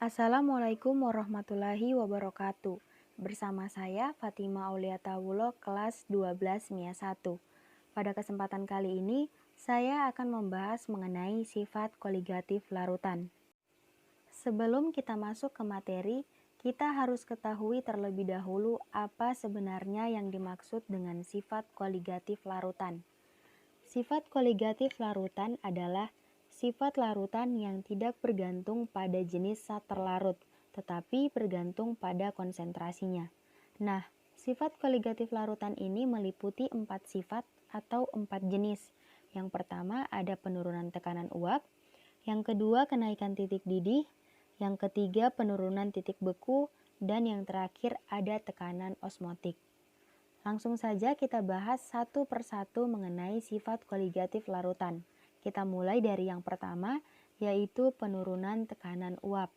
Assalamualaikum warahmatullahi wabarakatuh. Bersama saya Fatima Auliata Wulo kelas 12 MIA 1. Pada kesempatan kali ini, saya akan membahas mengenai sifat koligatif larutan. Sebelum kita masuk ke materi, kita harus ketahui terlebih dahulu apa sebenarnya yang dimaksud dengan sifat koligatif larutan. Sifat koligatif larutan adalah sifat larutan yang tidak bergantung pada jenis zat terlarut, tetapi bergantung pada konsentrasinya. Nah, sifat koligatif larutan ini meliputi 4 sifat atau 4 jenis. Yang pertama ada penurunan tekanan uap, yang kedua kenaikan titik didih, yang ketiga penurunan titik beku, dan yang terakhir ada tekanan osmotik. Langsung saja kita bahas satu persatu mengenai sifat koligatif larutan. Kita mulai dari yang pertama, yaitu penurunan tekanan uap.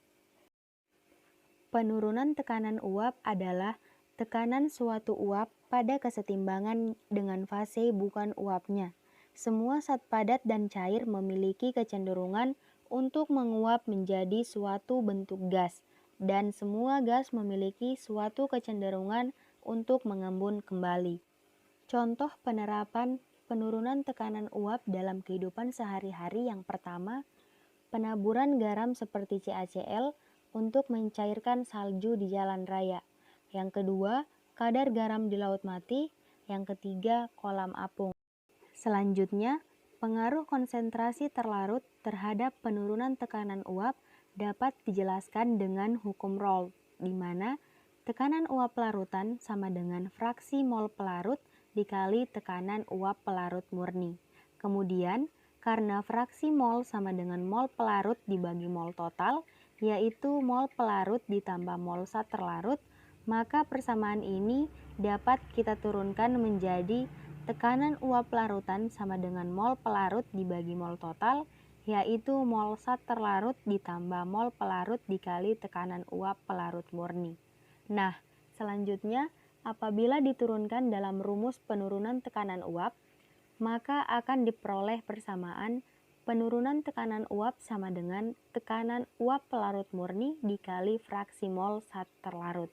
Penurunan tekanan uap adalah tekanan suatu uap pada kesetimbangan dengan fase bukan uapnya. Semua zat padat dan cair memiliki kecenderungan untuk menguap menjadi suatu bentuk gas, dan semua gas memiliki suatu kecenderungan untuk mengembun kembali. Contoh penerapan penurunan tekanan uap dalam kehidupan sehari-hari yang pertama, penaburan garam seperti CaCl untuk mencairkan salju di jalan raya. Yang kedua, kadar garam di laut mati. Yang ketiga, kolam apung. Selanjutnya, pengaruh konsentrasi terlarut terhadap penurunan tekanan uap dapat dijelaskan dengan hukum Raoult, di mana tekanan uap larutan sama dengan fraksi mol pelarut dikali tekanan uap pelarut murni. Kemudian, karena fraksi mol sama dengan mol pelarut dibagi mol total, yaitu mol pelarut ditambah mol zat terlarut, maka persamaan ini dapat kita turunkan menjadi tekanan uap larutan sama dengan mol pelarut dibagi mol total, yaitu mol zat terlarut ditambah mol pelarut dikali tekanan uap pelarut murni. Nah, selanjutnya, apabila diturunkan dalam rumus penurunan tekanan uap, maka akan diperoleh persamaan penurunan tekanan uap sama dengan tekanan uap pelarut murni dikali fraksi mol zat terlarut.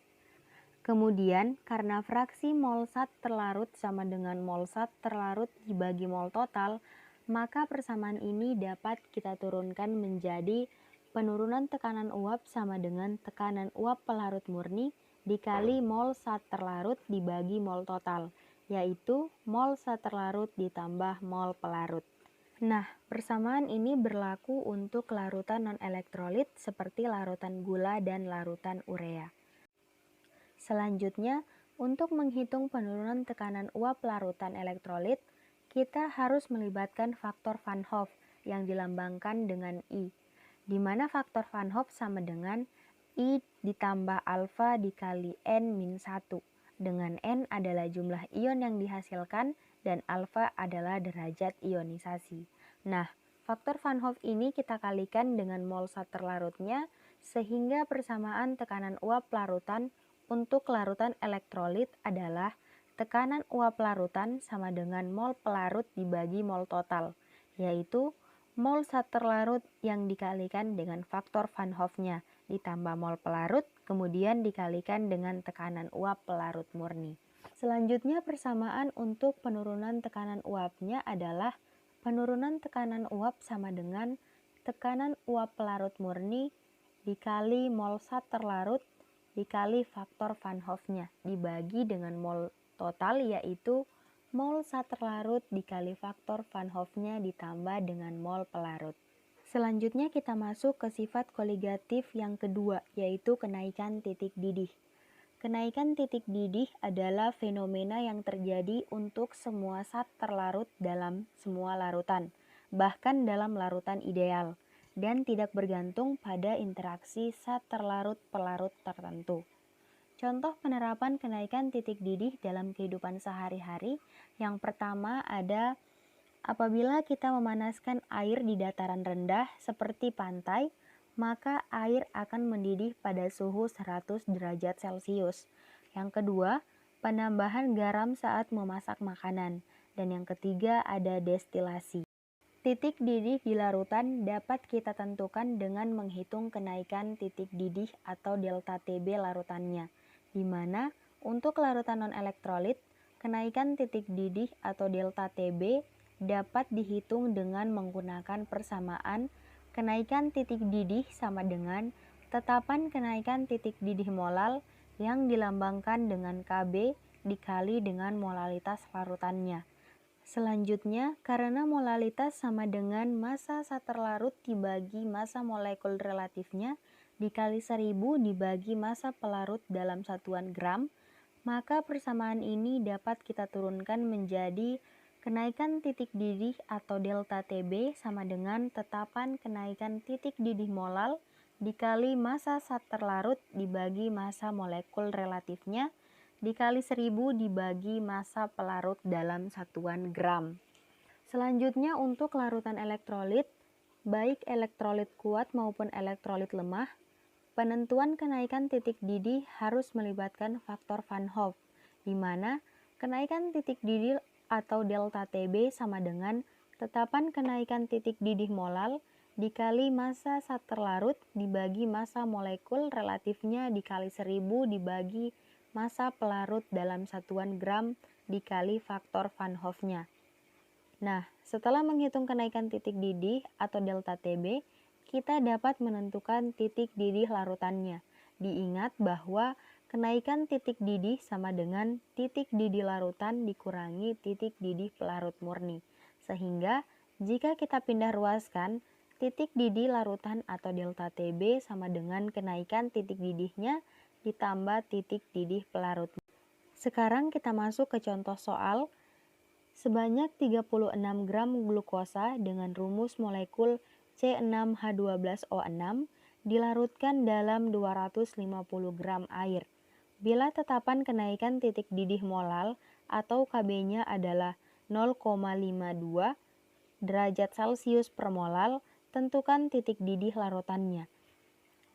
Kemudian, karena fraksi mol zat terlarut sama dengan mol zat terlarut dibagi mol total, maka persamaan ini dapat kita turunkan menjadi penurunan tekanan uap sama dengan tekanan uap pelarut murni dikali mol zat terlarut dibagi mol total, yaitu mol zat terlarut ditambah mol pelarut. Nah, persamaan ini berlaku untuk larutan non-elektrolit seperti larutan gula dan larutan urea. Selanjutnya, untuk menghitung penurunan tekanan uap larutan elektrolit, kita harus melibatkan faktor Van Hoff yang dilambangkan dengan I, di mana faktor Van Hoff sama dengan I ditambah alfa dikali N-1, dengan N adalah jumlah ion yang dihasilkan dan alfa adalah derajat ionisasi. Nah, faktor Van Hoff ini kita kalikan dengan mol zat terlarutnya, sehingga persamaan tekanan uap larutan untuk larutan elektrolit adalah tekanan uap larutan sama dengan mol pelarut dibagi mol total, yaitu mol zat terlarut yang dikalikan dengan faktor Van Hoff-nya ditambah mol pelarut, kemudian dikalikan dengan tekanan uap pelarut murni. Selanjutnya persamaan untuk penurunan tekanan uapnya adalah penurunan tekanan uap sama dengan tekanan uap pelarut murni dikali mol zat terlarut dikali faktor Van Hoff-nya dibagi dengan mol total, yaitu mol zat terlarut dikali faktor Van Hoff-nya ditambah dengan mol pelarut. Selanjutnya kita masuk ke sifat koligatif yang kedua, yaitu kenaikan titik didih. Kenaikan titik didih adalah fenomena yang terjadi untuk semua zat terlarut dalam semua larutan, bahkan dalam larutan ideal, dan tidak bergantung pada interaksi zat terlarut pelarut tertentu. Contoh penerapan kenaikan titik didih dalam kehidupan sehari-hari, yang pertama ada apabila kita memanaskan air di dataran rendah seperti pantai, maka air akan mendidih pada suhu 100 derajat Celcius. Yang kedua, penambahan garam saat memasak makanan. Dan yang ketiga ada destilasi. Titik didih di larutan dapat kita tentukan dengan menghitung kenaikan titik didih atau delta TB larutannya, di mana untuk larutan non-elektrolit, kenaikan titik didih atau delta TB dapat dihitung dengan menggunakan persamaan kenaikan titik didih sama dengan tetapan kenaikan titik didih molal yang dilambangkan dengan Kb dikali dengan molalitas larutannya. Selanjutnya, karena molalitas sama dengan massa zat terlarut dibagi massa molekul relatifnya dikali 1000 dibagi massa pelarut dalam satuan gram, maka persamaan ini dapat kita turunkan menjadi kenaikan titik didih atau delta TB sama dengan tetapan kenaikan titik didih molal dikali massa zat terlarut dibagi massa molekul relatifnya dikali 1000 dibagi massa pelarut dalam satuan gram. Selanjutnya untuk larutan elektrolit, baik elektrolit kuat maupun elektrolit lemah, penentuan kenaikan titik didih harus melibatkan faktor Van Hoff, di mana kenaikan titik didih atau delta TB sama dengan tetapan kenaikan titik didih molal dikali massa zat terlarut dibagi massa molekul relatifnya dikali 1000 dibagi massa pelarut dalam satuan gram dikali faktor Van Hoff-nya. Nah, setelah menghitung kenaikan titik didih atau delta TB, kita dapat menentukan titik didih larutannya. Diingat bahwa kenaikan titik didih sama dengan titik didih larutan dikurangi titik didih pelarut murni. Sehingga jika kita pindah ruaskan, titik didih larutan atau delta TB sama dengan kenaikan titik didihnya ditambah titik didih pelarut. Sekarang kita masuk ke contoh soal. Sebanyak 36 gram glukosa dengan rumus molekul C6H12O6 dilarutkan dalam 250 gram air. Bila tetapan kenaikan titik didih molal atau Kb-nya adalah 0,52 derajat Celcius per molal, tentukan titik didih larutannya.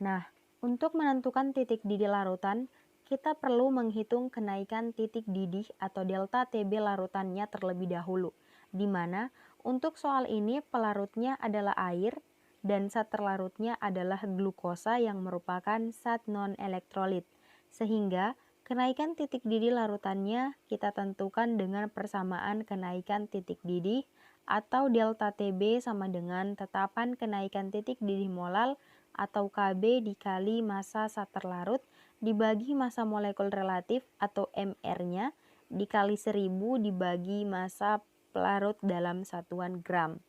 Nah, untuk menentukan titik didih larutan, kita perlu menghitung kenaikan titik didih atau delta TB larutannya terlebih dahulu, di mana untuk soal ini pelarutnya adalah air dan zat terlarutnya adalah glukosa yang merupakan zat non-elektrolit. Sehingga kenaikan titik didih larutannya kita tentukan dengan persamaan kenaikan titik didih atau delta TB sama dengan tetapan kenaikan titik didih molal atau Kb dikali massa zat terlarut dibagi massa molekul relatif atau MR-nya dikali 1000 dibagi massa pelarut dalam satuan gram.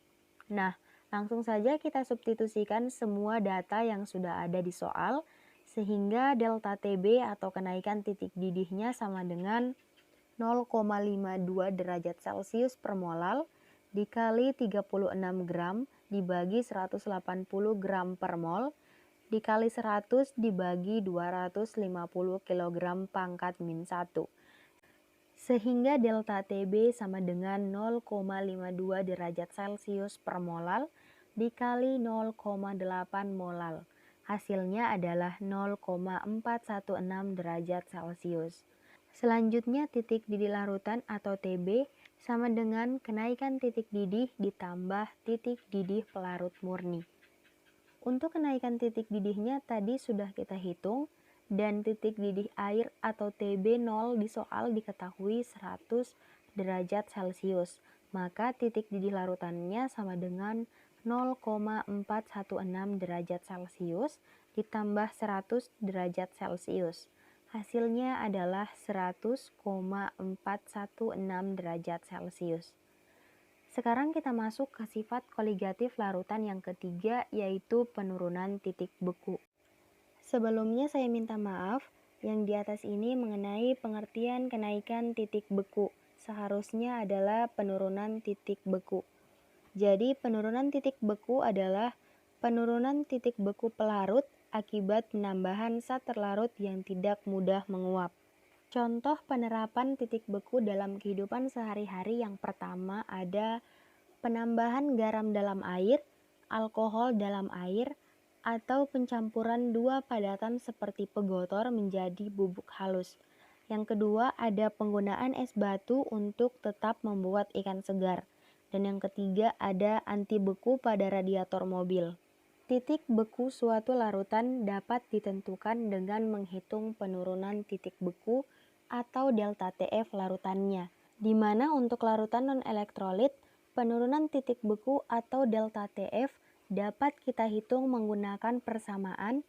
Nah, langsung saja kita substitusikan semua data yang sudah ada di soal, sehingga delta TB atau kenaikan titik didihnya sama dengan 0,52 derajat Celcius per molal dikali 36 gram dibagi 180 gram per mol dikali 100 dibagi 250 kg pangkat min 1. Sehingga delta TB sama dengan 0,52 derajat Celcius per molal dikali 0,8 molal. Hasilnya adalah 0,416 derajat Celcius. Selanjutnya titik didih larutan atau TB sama dengan kenaikan titik didih ditambah titik didih pelarut murni. Untuk kenaikan titik didihnya tadi sudah kita hitung dan titik didih air atau TB0 di soal diketahui 100 derajat Celcius. Maka titik didih larutannya sama dengan 0,416 derajat Celcius ditambah 100 derajat Celcius. Hasilnya adalah 100,416 derajat Celcius. Sekarang kita masuk ke sifat koligatif larutan yang ketiga, yaitu penurunan titik beku. Sebelumnya saya minta maaf, yang di atas ini mengenai pengertian kenaikan titik beku. Seharusnya adalah penurunan titik beku. Jadi penurunan titik beku adalah penurunan titik beku pelarut akibat penambahan zat terlarut yang tidak mudah menguap. Contoh penerapan titik beku dalam kehidupan sehari-hari yang pertama ada penambahan garam dalam air, alkohol dalam air, atau pencampuran dua padatan seperti pegotor menjadi bubuk halus. Yang kedua ada penggunaan es batu untuk tetap membuat ikan segar. Dan yang ketiga ada anti beku pada radiator mobil. Titik beku suatu larutan dapat ditentukan dengan menghitung penurunan titik beku atau delta TF larutannya, di mana untuk larutan non-elektrolit, penurunan titik beku atau delta TF dapat kita hitung menggunakan persamaan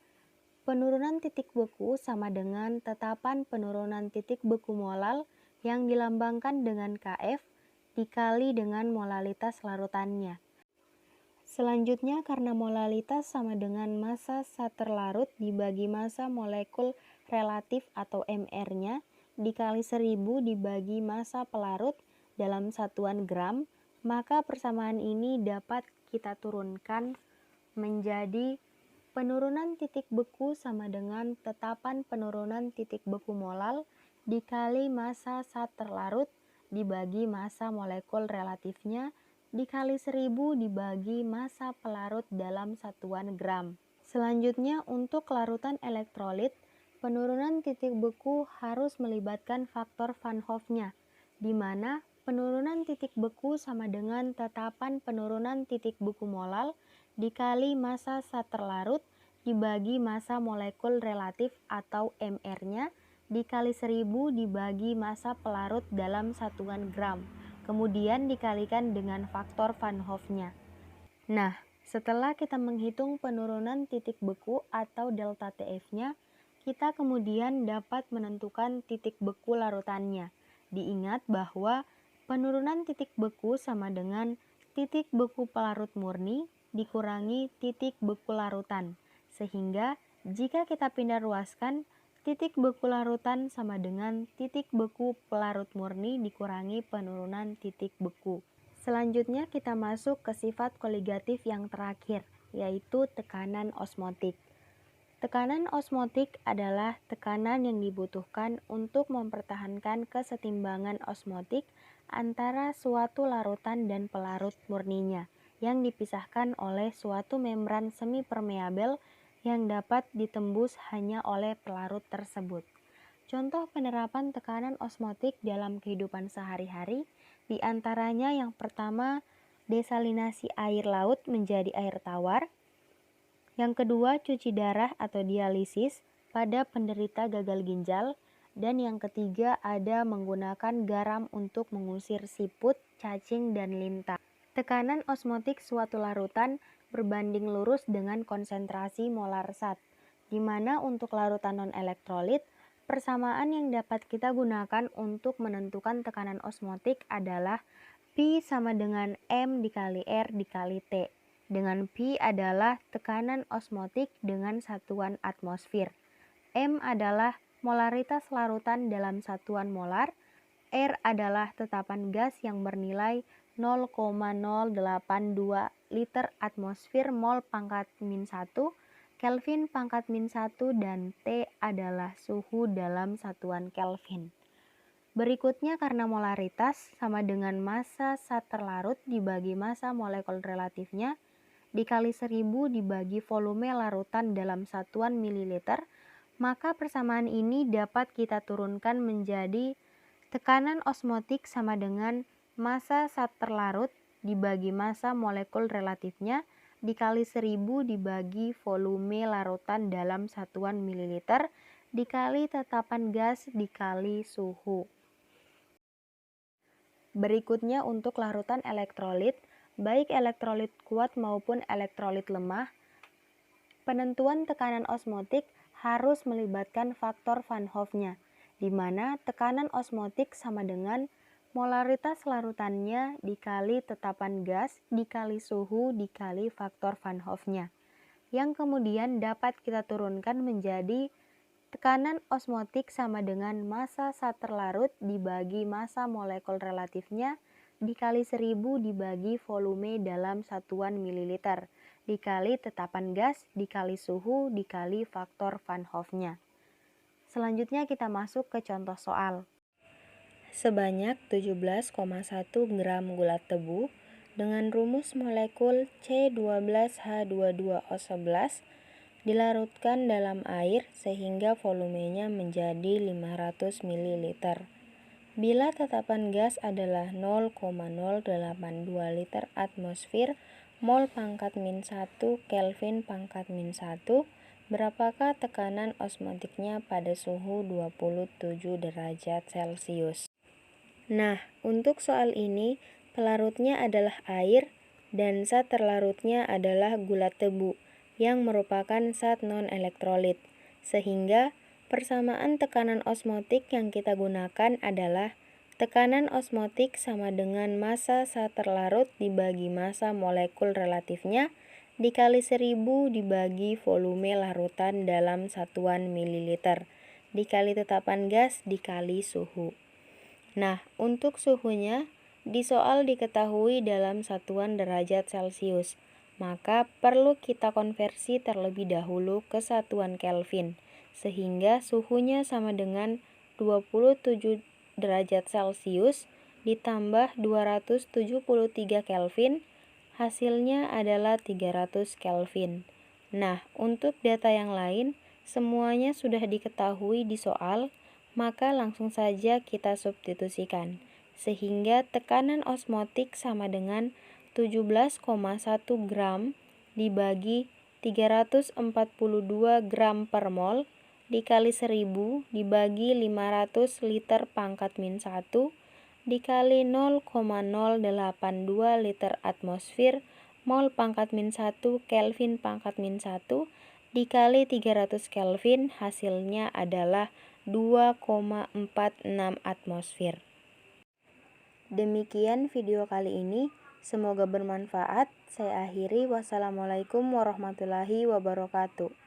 penurunan titik beku sama dengan tetapan penurunan titik beku molal yang dilambangkan dengan Kf dikali dengan molalitas larutannya. Selanjutnya, karena molalitas sama dengan massa zat terlarut dibagi massa molekul relatif atau MR-nya dikali 1000 dibagi massa pelarut dalam satuan gram, maka persamaan ini dapat kita turunkan menjadi penurunan titik beku sama dengan tetapan penurunan titik beku molal dikali massa zat terlarut dibagi massa molekul relatifnya dikali 1000 dibagi massa pelarut dalam satuan gram. Selanjutnya, untuk larutan elektrolit, penurunan titik beku harus melibatkan faktor Van Hoff-nya, di mana penurunan titik beku sama dengan tetapan penurunan titik beku molal dikali massa zat terlarut dibagi massa molekul relatif atau MR-nya dikali 1000 dibagi massa pelarut dalam satuan gram, kemudian dikalikan dengan faktor Van Hoff-nya. Nah, setelah kita menghitung penurunan titik beku atau delta TF-nya, kita kemudian dapat menentukan titik beku larutannya. Diingat bahwa penurunan titik beku sama dengan titik beku pelarut murni dikurangi titik beku larutan. Sehingga jika kita pindah ruaskan, titik beku larutan sama dengan titik beku pelarut murni dikurangi penurunan titik beku. Selanjutnya kita masuk ke sifat koligatif yang terakhir, yaitu tekanan osmotik. Tekanan osmotik adalah tekanan yang dibutuhkan untuk mempertahankan kesetimbangan osmotik antara suatu larutan dan pelarut murninya, yang dipisahkan oleh suatu membran semi permeabel yang dapat ditembus hanya oleh pelarut tersebut. Contoh penerapan tekanan osmotik dalam kehidupan sehari-hari, di antaranya yang pertama, desalinasi air laut menjadi air tawar. Yang kedua, cuci darah atau dialisis pada penderita gagal ginjal. Dan yang ketiga, ada menggunakan garam untuk mengusir siput, cacing, dan lintah. Tekanan osmotik suatu larutan berbanding lurus dengan konsentrasi molar zat, di mana untuk larutan non-elektrolit, persamaan yang dapat kita gunakan untuk menentukan tekanan osmotik adalah Pi sama dengan M dikali R dikali T, dengan Pi adalah tekanan osmotik dengan satuan atmosfer, M adalah molaritas larutan dalam satuan molar, R adalah tetapan gas yang bernilai 0,082 liter atmosfer mol pangkat min 1, Kelvin pangkat min 1, dan T adalah suhu dalam satuan Kelvin. Berikutnya, karena molaritas sama dengan massa zat terlarut dibagi massa molekul relatifnya dikali 1000 dibagi volume larutan dalam satuan mililiter, maka persamaan ini dapat kita turunkan menjadi tekanan osmotik sama dengan massa zat terlarut dibagi massa molekul relatifnya dikali 1000 dibagi volume larutan dalam satuan mililiter dikali tetapan gas dikali suhu. Berikutnya untuk larutan elektrolit, baik elektrolit kuat maupun elektrolit lemah, penentuan tekanan osmotik harus melibatkan faktor Van Hoff-nya, di mana tekanan osmotik sama dengan molaritas larutannya dikali tetapan gas dikali suhu dikali faktor Van Hoff-nya, yang kemudian dapat kita turunkan menjadi tekanan osmotik sama dengan massa zat terlarut dibagi massa molekul relatifnya dikali 1000 dibagi volume dalam satuan mililiter dikali tetapan gas dikali suhu dikali faktor Van Hoff-nya. Selanjutnya kita masuk ke contoh soal. Sebanyak 17,1 gram gula tebu dengan rumus molekul C12H22O11 dilarutkan dalam air sehingga volumenya menjadi 500 ml. Bila tetapan gas adalah 0,082 liter atmosfer mol pangkat min 1 Kelvin pangkat min 1, berapakah tekanan osmotiknya pada suhu 27 derajat Celcius? Nah, untuk soal ini, pelarutnya adalah air dan zat terlarutnya adalah gula tebu yang merupakan zat non-elektrolit. Sehingga persamaan tekanan osmotik yang kita gunakan adalah tekanan osmotik sama dengan massa zat terlarut dibagi massa molekul relatifnya dikali 1000 dibagi volume larutan dalam satuan mililiter dikali tetapan gas dikali suhu. Nah, untuk suhunya di soal diketahui dalam satuan derajat Celcius, maka perlu kita konversi terlebih dahulu ke satuan Kelvin, sehingga suhunya sama dengan 27 derajat Celcius ditambah 273 Kelvin, hasilnya adalah 300 Kelvin. Nah, untuk data yang lain, semuanya sudah diketahui di soal, maka langsung saja kita substitusikan, sehingga tekanan osmotik sama dengan 17,1 gram dibagi 342 gram per mol dikali 1000 dibagi 500 liter pangkat min 1 dikali 0,082 liter atmosfer mol pangkat min 1 Kelvin pangkat min 1 dikali 300 Kelvin, hasilnya adalah 2,46 atmosfer. Demikian video kali ini, semoga bermanfaat. Saya akhiri, wassalamualaikum warahmatullahi wabarakatuh.